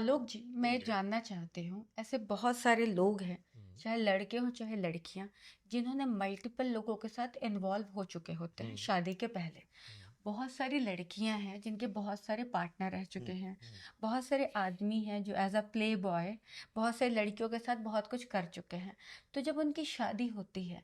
लोग जी, मैं जानना चाहती हूँ, ऐसे बहुत सारे लोग हैं, हुँ, चाहे लड़के हों चाहे लड़कियाँ, जिन्होंने मल्टीपल लोगों के साथ इन्वॉल्व हो चुके होते हैं हुँ, शादी के पहले। हुँ, बहुत सारी लड़कियां हैं जिनके बहुत सारे पार्टनर रह चुके हुँ, हैं। हुँ, बहुत सारे आदमी हैं जो एज अ प्ले बॉय बहुत सारी लड़कियों के साथ बहुत कुछ कर चुके हैं। तो जब उनकी शादी होती है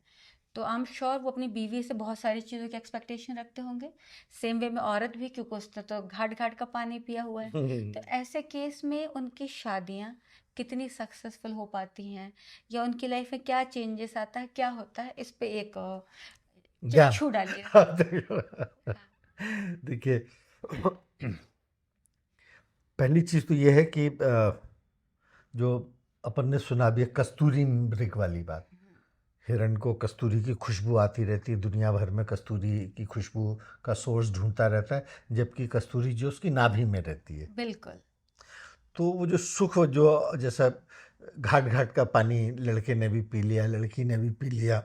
तो आई एम श्योर वो अपनी बीवी से बहुत सारी चीज़ों की एक्सपेक्टेशन रखते होंगे। सेम वे में औरत भी, क्योंकि उसने तो घाट घाट का पानी पिया हुआ है। तो हुँ। ऐसे केस में उनकी शादियाँ कितनी सक्सेसफुल हो पाती हैं, या उनकी लाइफ में क्या चेंजेस आता है, क्या होता है, इस पे एक ज्ञान। चक्षु डालिए। हाँ। देखिए, पहली चीज़ तो ये है कि जो अपन ने सुना भी है कस्तूरी मृग वाली बात। हिरण को कस्तूरी की खुशबू आती रहती है, दुनिया भर में कस्तूरी की खुशबू का सोर्स ढूँढता रहता है, जबकि कस्तूरी जो उसकी नाभि में रहती है। बिल्कुल। तो वो जो सुख जो जैसा घाट-घाट का पानी लड़के ने भी पी लिया, लड़की ने भी पी लिया,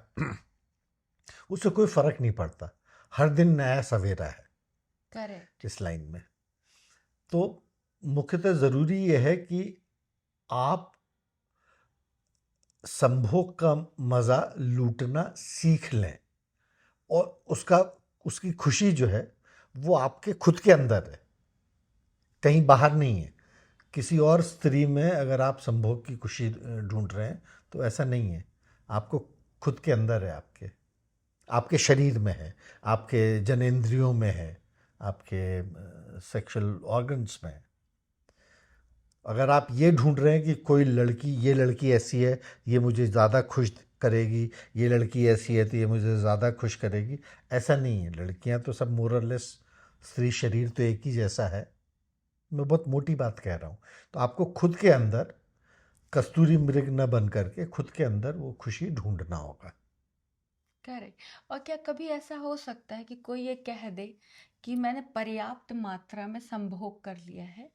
उससे कोई फ़र्क नहीं पड़ता। हर दिन नया सवेरा है करेक्ट। इस लाइन में। तो मुख्यतः ज़रूरी ये है कि आप संभोग का मज़ा लूटना सीख लें, और उसका उसकी खुशी जो है वो आपके खुद के अंदर है, कहीं बाहर नहीं है। किसी और स्त्री में अगर आप संभोग की खुशी ढूंढ रहे हैं तो ऐसा नहीं है। आपको खुद के अंदर है, आपके आपके शरीर में है, आपके जनेंद्रियों में है, आपके सेक्सुअल ऑर्गन्स में है। अगर आप ये ढूंढ रहे हैं कि कोई लड़की, ये लड़की ऐसी है ये मुझे ज़्यादा खुश करेगी, ये लड़की ऐसी है तो ये मुझे ज़्यादा खुश करेगी, ऐसा नहीं है। लड़कियां तो सब मोरलेस, स्त्री शरीर तो एक ही जैसा है। मैं बहुत मोटी बात कह रहा हूँ। तो आपको खुद के अंदर कस्तूरी मृग न बन करके खुद के अंदर वो खुशी ढूंढना होगा। करेक्ट। और क्या कभी ऐसा हो सकता है कि कोई ये कह दे कि मैंने पर्याप्त मात्रा में संभोग कर लिया है,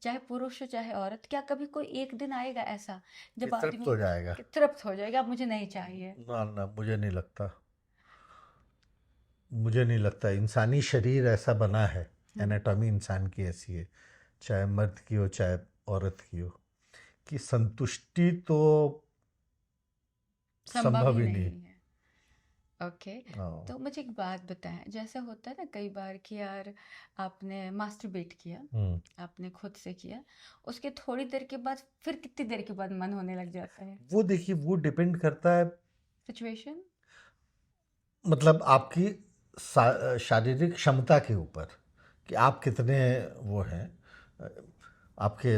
चाहे पुरुष हो चाहे औरत, क्या कभी कोई एक दिन आएगा ऐसा ये जब तृप्त आदमी हो जाएगा। तृप्त हो जाएगा, अब मुझे नहीं चाहिए? ना ना, मुझे नहीं लगता। मुझे नहीं लगता। इंसानी शरीर ऐसा बना है, हम्म। एनाटॉमी इंसान की ऐसी है, चाहे मर्द की हो चाहे औरत की हो, कि संतुष्टि तो संभव संभव ही ही नहीं। नहीं है। ओके। हाँ। तो मुझे एक बात बताएं, जैसे होता है ना कई बार कि यार आपने मास्टरबेट किया, हम्म। आपने खुद से किया, उसके थोड़ी देर के बाद फिर कितनी देर के बाद मन होने लग जाता है? वो देखिए, वो डिपेंड करता है, सिचुएशन। मतलब आपकी शारीरिक क्षमता के ऊपर, कि आप कितने वो हैं। अ, आपके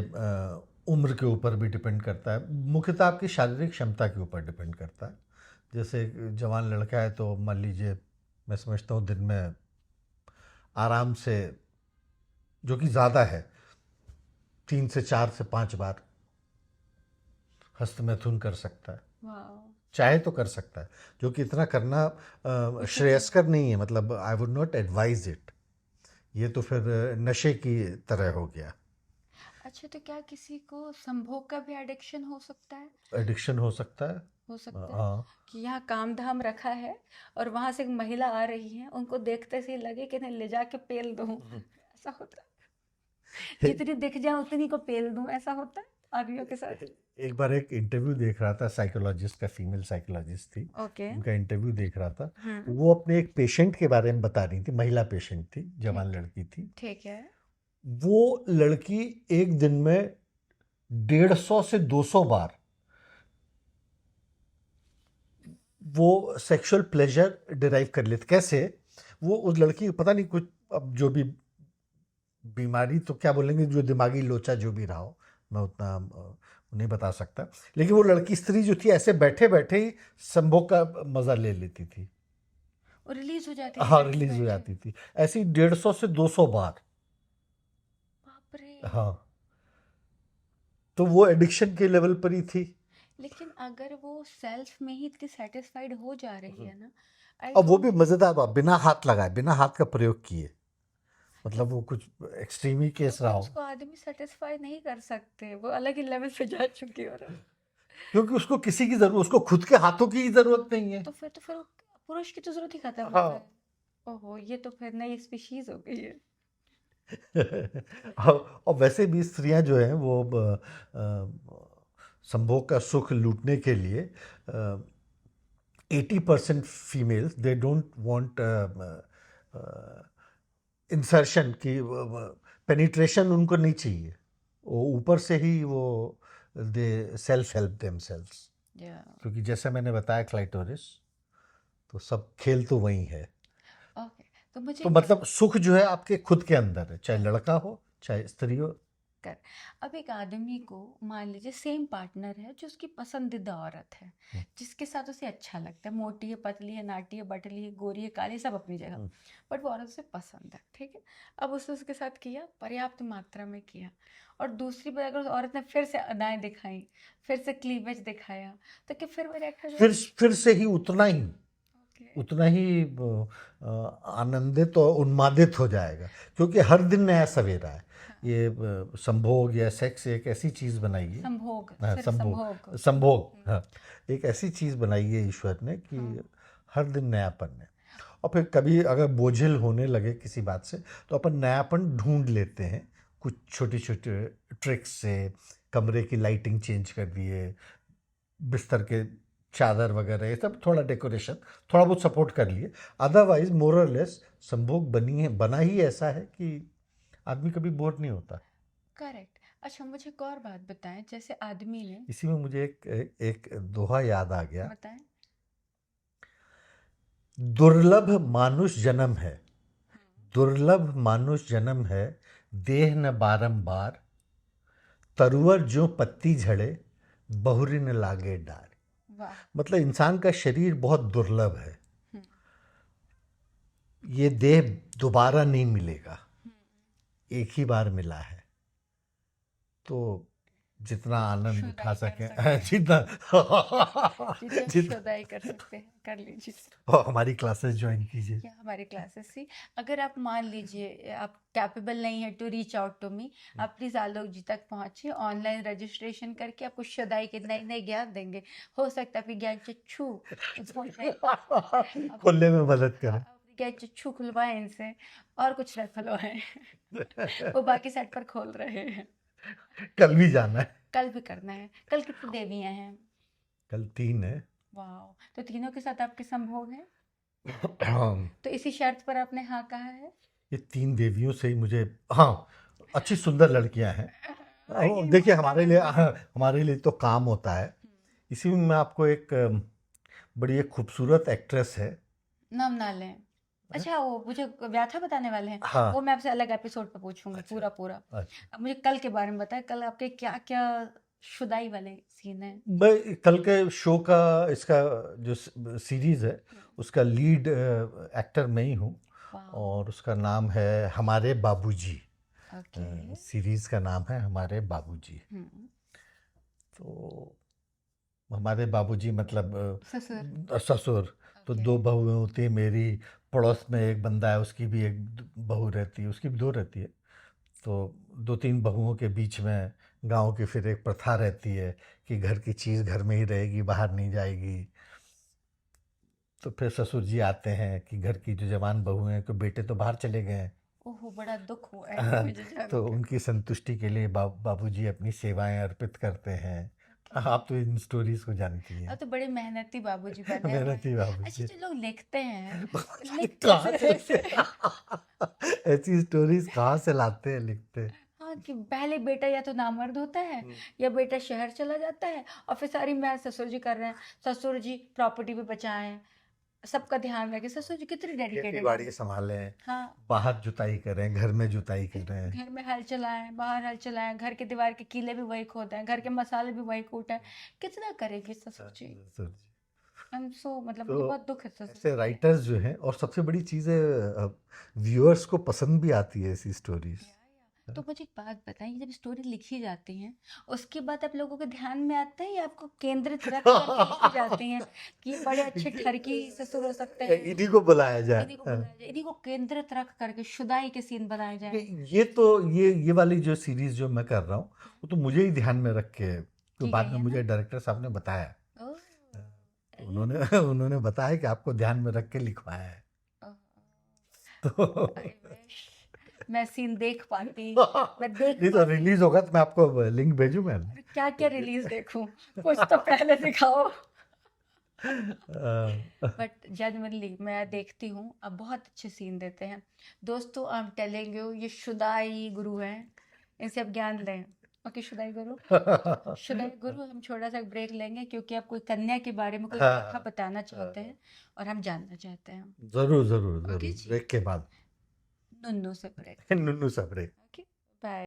उम्र के ऊपर भी डिपेंड करता है। मुख्यतः आपकी शारीरिक क्षमता के ऊपर डिपेंड करता है। जैसे एक जवान लड़का है तो मान लीजिए, मैं समझता हूँ दिन में आराम से, जो कि ज़्यादा है, 3 से 4 से 5 बार हस्तमैथुन कर सकता है। वाह। चाहे तो कर सकता है, जो कि इतना करना उचित नहीं। श्रेयस्कर नहीं है। मतलब I would not advise it. ये तो फिर नशे की तरह हो गया। अच्छा, तो क्या किसी को संभोग का भी एडिक्शन हो सकता है? एडिक्शन हो सकता है। हो सकता है हाँ। कि यहाँ काम धाम रखा है और वहां से एक महिला आ रही है, उनको देखते से ही लगे कि नहीं ले जाके पेल दूं। ऐसा होता है? जितनी दिख जाए उतनी को पेल दूं, ऐसा होता है आदमियों के साथ? एक बार एक इंटरव्यू देख रहा था, साइकोलॉजिस्ट का, फीमेल साइकोलॉजिस्ट थी, ओके। उनका इंटरव्यू देख रहा था। हम्म। वो अपने एक पेशेंट के बारे में बता रही थी, महिला पेशेंट थी, जवान ठीक। लड़की थी। ठीक है। वो लड़की एक दिन में 150 से 200 बार वो सेक्सुअल प्लेजर डिराइव कर लेते। कैसे? वो उस लड़की को पता नहीं कुछ, अब जो भी बीमारी तो क्या बोलेंगे, जो दिमागी लोचा जो भी रहा हो, मैं उतना नहीं बता सकता। लेकिन वो लड़की, स्त्री जो थी, ऐसे बैठे बैठे ही संभोग का मजा ले लेती थी। और रिलीज हो जाती थी हाँ, बैठे रिलीज हो बैठे? जाती थी। ऐसी 150 से 200 बार। बाप रे। हाँ। तो वो एडिक्शन के लेवल पर ही थी। लेकिन अगर वो सेल्फ में ही इतनी सेटिस्फाइड हो जा रही है ना, आई अब वो भी डोंट। मजेदार बात, बिना हाथ लगाए, बिना हाथ का प्रयोग किए। मतलब वो कुछ एक्सट्रीम ही तो केस रहा फिर हो। उसको आदमी सेटिस्फाई नहीं कर सकते, वो अलग ही लेवल पे जा चुकी हो रहा। क्योंकि उसको किसी की जरूरत, उसको खुद के हाथों की जरूरत नहीं है। तो फिर पुरुष की तो जरूरत ही खत्म हो हाँ। गई। ओहो, ये तो फिर नई स्पीशीज हो गई है। और वैसे भी स्त्रियां जो हैं वो संभोग का सुख लूटने के लिए 80% females they don't want insertion की पेनिट्रेशन उनको नहीं चाहिए, वो ऊपर से ही वो दे सेल्फ हेल्प देमसेल्व्स, या क्योंकि जैसे मैंने बताया क्लाइटोरिस, तो सब खेल तो वही है। ओके। तो मुझे तो मतलब सुख जो है आपके खुद के अंदर है, चाहे लड़का हो चाहे स्त्री हो। कर अब एक आदमी को मान लीजिए सेम पार्टनर है जो उसकी पसंदीदा औरत है, जिसके साथ उसे अच्छा लगता है, मोटी है, पतली है, नाटी है, बटली है, गोरी है, काली, सब अपनी जगह, बट वो औरत उसे पसंद है, ठीक है। अब उसने उसके साथ किया, पर्याप्त मात्रा में किया, और दूसरी बार अगर उस औरत ने फिर से अदाएं दिखाई, फिर से क्लीवेज दिखाया, तो क्या फिर वो रिएक्ट हो फिर से ही उतना ही जाएगा? उतना ही आनंदित और उन्मादित हो जाएगा, क्योंकि हर दिन नया सवेरा है। ये संभोग या सेक्स एक ऐसी चीज़ बनाई है। संभोग, हाँ, सिर्फ संभोग। संभोग संभोग, हाँ, एक ऐसी चीज़ बनाई है ईश्वर ने कि हर दिन नयापन है। और फिर कभी अगर बोझिल होने लगे किसी बात से, तो अपन नयापन ढूंढ लेते हैं कुछ छोटे छोटे ट्रिक्स से। कमरे की लाइटिंग चेंज कर दिए, बिस्तर के चादर वगैरह, ये सब थोड़ा डेकोरेशन, थोड़ा बहुत सपोर्ट कर लिए। अदरवाइज मोर और लेस संभोग बना ही ऐसा है कि आदमी कभी बोर नहीं होता। करेक्ट। अच्छा, मुझे एक और बात बताएं, जैसे आदमी ने, इसी में मुझे एक दोहा याद आ गया। बताएं। दुर्लभ मानुष जन्म है, दुर्लभ मानुष जन्म है, देह न बारंबार, तरुवर जो पत्ती झड़े, बहुरी न लागे डार। वाह। मतलब इंसान का शरीर बहुत दुर्लभ है, ये देह दोबारा नहीं मिलेगा, एक ही बार मिला है। तो जितना आनंद उठा शुदाई कर सकें सकते हैं, जितना जितना जितना शुदाई कर सकते हैं कर लीजिए। और हमारी क्लासेस ज्वाइन कीजिए। या हमारी क्लासेस थी। अगर आप मान लीजिए आप कैपेबल नहीं है to reach out to me, आप प्लीज़ आलोक जी तक पहुँचिए, ऑनलाइन रजिस्ट्रेशन करके आपको शुदाई के नए नए ज्ञान देंगे। हो सकता है आपकी ज्ञान चक्षु खोलने में मदद करें। आपकी ज्ञान चक्षु खुलवाएं इनसे, और कुछ न खुलवाएं। वो बाकी साइड पर खोल रहे हैं। कल भी जाना है। कल भी करना है। कल कितनी देवियां हैं? कल 3 है। वाह, तो तीनों के साथ आपके संभोग है? तो इसी शर्त पर आपने हाँ कहा है? ये 3 देवियों से ही मुझे, हाँ, अच्छी सुंदर लड़कियां हैं। देखिए हमारे लिए तो काम होता है। इसी में मैं आपको एक बड़ी एक खूबसूरत एक्ट्रेस है। नाम ना लें। अच्छा, वो मुझे व्याथा बताने वाले हैं, हाँ। वो मैं आपसे अलग एपिसोड पे पूछूंगी। अच्छा, पूरा पूरा। अच्छा। अब मुझे कल के बारे में बताएं, कल आपके क्या क्या शुदाई वाले सीन है? मैं कल के शो का, इसका जो सीरीज है, उसका लीड एक्टर मैं ही हूँ, वाह। और उसका नाम है हमारे बाबूजी। ओके। सीरीज का नाम है हमारे बाबूजी। तो हमारे बाबूजी मतलब ससुर। ससुर। तो ओके। 2 बहुएं होती है मेरी, पड़ोस में एक बंदा है, उसकी भी एक बहू रहती है, उसकी भी 2 रहती है। तो 2-3 बहुओं के बीच में गांव की फिर एक प्रथा रहती है कि घर की चीज़ घर में ही रहेगी, बाहर नहीं जाएगी। तो फिर ससुर जी आते हैं कि घर की जो जवान बहू हैं, तो बेटे तो बाहर चले गए हैं। ओहो, बड़ा दुख हुआ है मुझे तो जानकर। उनकी संतुष्टि के लिए बाबूजी अपनी सेवाएं अर्पित करते हैं। आप तो इन स्टोरीज को जानती अब हैं। तो बड़े मेहनती बाबूजी बने हुए मेहनती हैं। अच्छा, बाबूजी। जो लोग लिखते हैं, लिख कहाँ कैसे से रहे हैं? ऐसी स्टोरीज कहाँ से लाते हैं, लिखते हैं? हाँ, कि पहले बेटा या तो नामर्द होता है, या बेटा शहर चला जाता है, और फिर सारी मैच ससुर जी कर रहे हैं। ससुर जी प्रॉपर्टी पे बचाएं, सबका ध्यान रखें। ससुर जी कितने खेती डेडिकेटेड बाड़ी हैं। संभालें, हाँ, बाहर जुताई करें, घर में जुताई करें। घर में हल चलाएं, बाहर हल चलाएं, घर के दीवार के कीले भी वही खोदें, घर के मसाले भी वही कूटें। कितना करेंगे ससुर जी? ससुर जी। आई एम सो, मतलब मुझे तो बहुत दुख है ससुर ऐसे जी। राइटर्स जो हैं, और सबसे बड़ी चीज़ है व्यूअर्स को पसंद भी आती है ऐसी स्टोरीज। तो मुझे एक बात बताइए, जब स्टोरी लिखी जाती है, उसके बाद आप लोगों के ध्यान में आता है, या आपको केंद्रित रख करके लिखी जाती हैं कि ये बड़े अच्छे ठरकी ससुर हो सकते हैं, इन्हीं को बुलाया जाए। इन्हीं को बुलाया जाए, इन्हीं को केंद्रित रख करके शुदाई के सीन बनाए जाए? ये तो ये वाली जो सीरीज जो मैं कर रहा हूँ, वो तो मुझे ही ध्यान में रख के, तो की बाद गई में है मुझे ना? डायरेक्टर साहब ने बताया। ओह। उन्होंने उन्होंने बताया कि आपको ध्यान में रख के लिखवाया है। ओह। तो आई विश मैं सीन देख पाती, मैं देख नहीं तो पाती। रिलीज होगा तो मैं आपको लिंक भेजूं मैं। क्या क्या रिलीज देखूं, कुछ तो पहले दिखाओ। बट जनरली मैं देखती हूँ, अब बहुत अच्छे सीन देते हैं। दोस्तों, आई एम टेलिंग यू, ये शुदाई गुरु हैं, इनसे अब ज्ञान लें। ओके शुदाई गुरु, शुदाई गुरु, हम छोटा सा ब्रेक लेंगे क्योंकि आप कोई कन्या के बारे में कोई गाथा बताना चाहते हैं और हम जानना चाहते हैं। जरूर जरूर ओके जरूर, जी, ब्रेक के बाद। नुन्नू से ब्रेक। नुन्नू सा ब्रेक। Okay, bye.